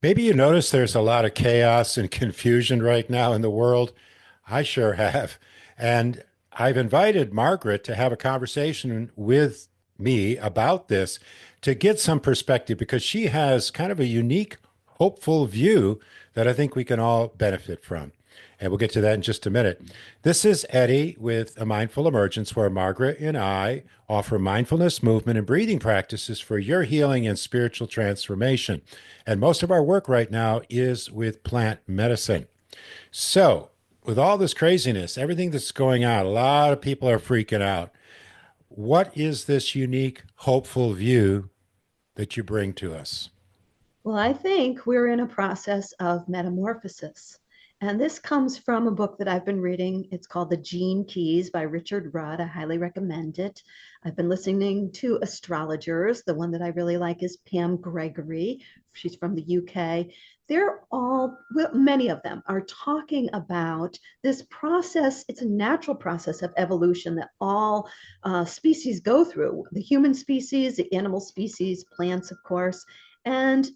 Maybe you notice there's a lot of chaos and confusion right now in the world. I sure have. And I've invited Margaret to have a conversation with me about this to get some perspective because she has kind of a unique, hopeful view that I think we can all benefit from. And we'll get to that in just a minute. This is Eddie with a Mindful Emergence, where Margaret and I offer mindfulness, movement, and breathing practices for your healing and spiritual transformation. And most of our work right now is with plant medicine. So, with all this craziness, everything that's going on, a lot of people are freaking out. What is this unique, hopeful view that you bring to us? Well, I think we're in a process of metamorphosis. And this comes from a book that I've been reading. It's called The Gene Keys by Richard Rudd. I highly recommend it. I've been listening to astrologers. The one that I really like is Pam Gregory. She's from the UK. They're all, well, many of them are talking about this process. It's a natural process of evolution that all species go through, the human species, the animal species, plants, of course. And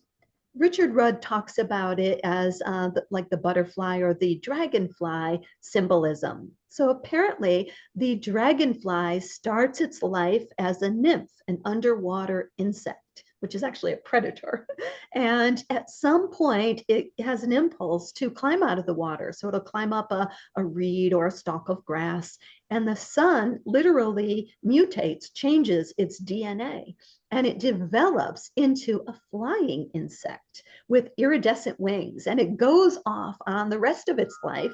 Richard Rudd talks about it as like the butterfly or the dragonfly symbolism. So apparently, the dragonfly starts its life as a nymph, an underwater insect, which is actually a predator. And at some point, it has an impulse to climb out of the water. So it'll climb up a reed or a stalk of grass. And the sun literally mutates, changes its DNA, and it develops into a flying insect with iridescent wings, and it goes off on the rest of its life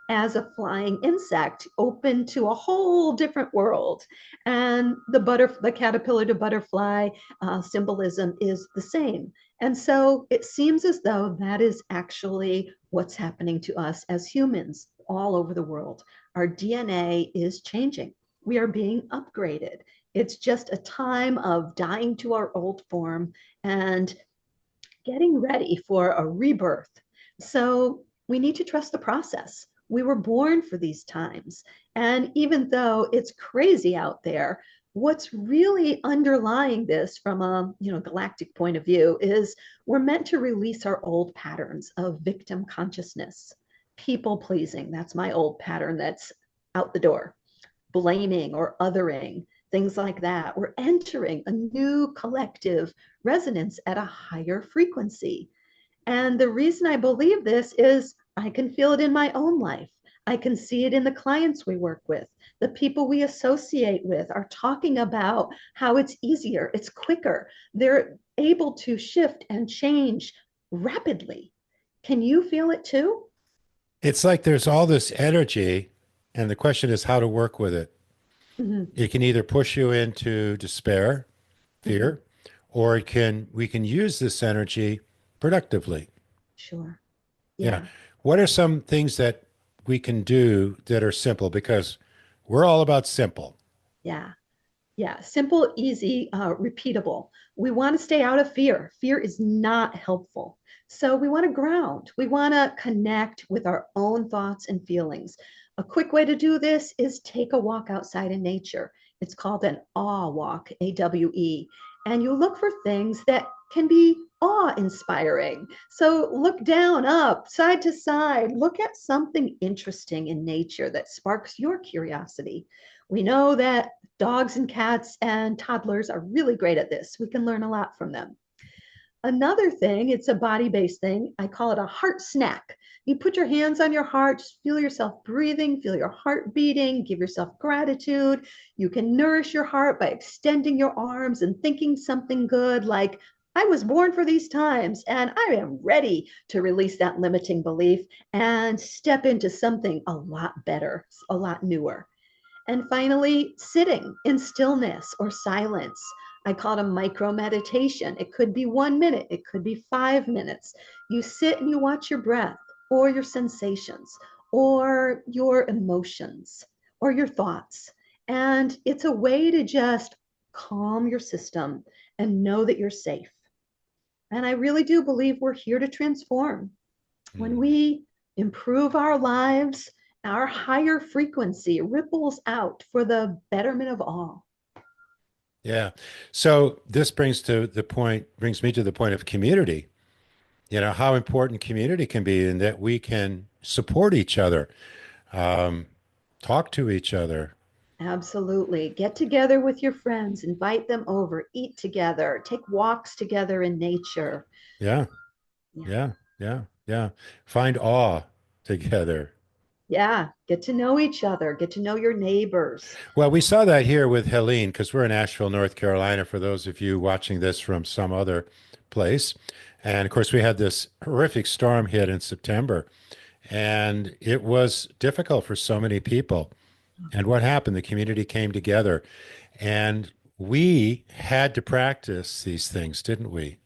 as a flying insect open to a whole different world. And the caterpillar to butterfly symbolism is the same. And so it seems as though that is actually what's happening to us as humans all over the world. Our DNA is changing. We are being upgraded. It's just a time of dying to our old form and getting ready for a rebirth. So we need to trust the process. We were born for these times. And even though it's crazy out there, what's really underlying this from a galactic point of view is we're meant to release our old patterns of victim consciousness, people pleasing. That's my old pattern that's out the door, blaming or othering, things like that. We're entering a new collective resonance at a higher frequency. And the reason I believe this is I can feel it in my own life. I can see it in the clients we work with. The people we associate with are talking about how it's easier, it's quicker. They're able to shift and change rapidly. Can you feel it too? It's like there's all this energy, and the question is how to work with it. Mhm, It can either push you into despair, mhm. fear, or we can use this energy productively. Sure. Yeah. Yeah. What are some things that we can do that are simple? Because we're all about simple. Yeah. Yeah, simple, easy, repeatable. We want to stay out of fear. Fear is not helpful. So we want to ground. We want to connect with our own thoughts and feelings. A quick way to do this is take a walk outside in nature. It's called an awe walk, AWE. And you look for things that can be awe inspiring. So look down, up, side to side. Look at something interesting in nature that sparks your curiosity. We know that dogs and cats and toddlers are really great at this. We can learn a lot from them. Another thing, it's a body based thing. I call it a heart snack. You put your hands on your heart, just feel yourself breathing, feel your heart beating, give yourself gratitude. You can nourish your heart by extending your arms and thinking something good like, I was born for these times and I am ready to release that limiting belief and step into something a lot better, a lot newer. And finally, sitting in stillness or silence. I call it a micro meditation. It could be 1 minute, it could be 5 minutes. You sit and you watch your breath or your sensations or your emotions or your thoughts. And it's a way to just calm your system and know that you're safe. And I really do believe we're here to transform. When Hmm. we improve our lives, our higher frequency ripples out for the betterment of all. Yeah. So this brings me to the point of community. how important community can be and that we can support each other, um, talk to each other. Absolutely. Get together with your friends, invite them over, eat together, take walks together in nature. Yeah, Yeah. yeah, yeah, yeah. Find awe together. Yeah. Get to know each other, get to know your neighbors. Well, we saw that here with Helene because we're in Asheville, North Carolina, for those of you watching this from some other place. And of course, we had this horrific storm hit in September, and it was difficult for so many people. And what happened? The community came together, and we had to practice these things, didn't we?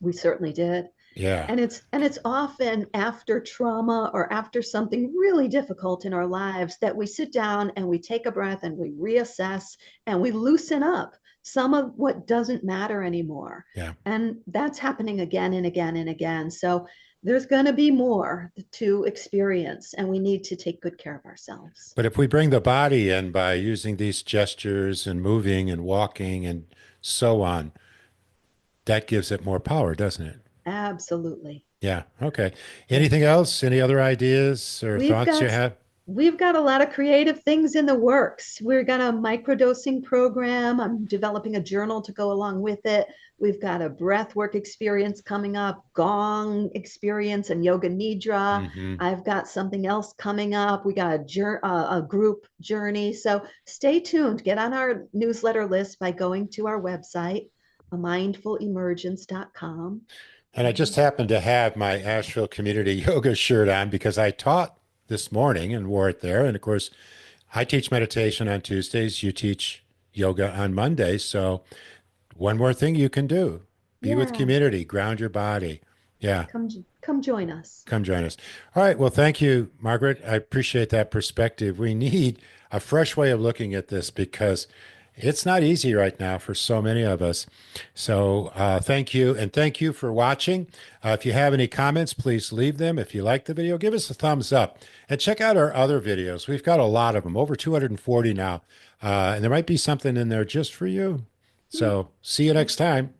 We certainly did. Yeah. And it's often after trauma or after something really difficult in our lives that we sit down and we take a breath and we reassess and we loosen up some of what doesn't matter anymore. Yeah. And that's happening again and again and again. So there's going to be more to experience, and we need to take good care of ourselves. But if we bring the body in by using these gestures and moving and walking and so on, that gives it more power, doesn't it? Absolutely. Yeah. Okay. Yeah. Anything else? Any other ideas or We've thoughts you got have? we've got a lot of creative things in the works. We've got a microdosing program. I'm developing a journal to go along with it. We've got a breath work experience coming up, gong experience and yoga nidra. Hmm. I've got something else coming up. We got a group journey. So stay tuned. Get on our newsletter list by going to our website, mindfulemergence.com. And I just happened to have my Asheville Community Yoga shirt on because I taught this morning and wore it there. And of course, I teach meditation on Tuesdays. You teach yoga on Mondays. So one more thing you can do, be with Yeah, community, ground your body. Yeah. come join us. Come join us. All right. Well, thank you, Margaret. I appreciate that perspective. We need a fresh way of looking at this because it's not easy right now for so many of us. So, thank you. And thank you for watching. If you have any comments, please leave them. If you like the video, give us a thumbs up and check out our other videos. We've got a lot of them, over 240 now. And there might be something in there just for you. Hmm. So, see you next time.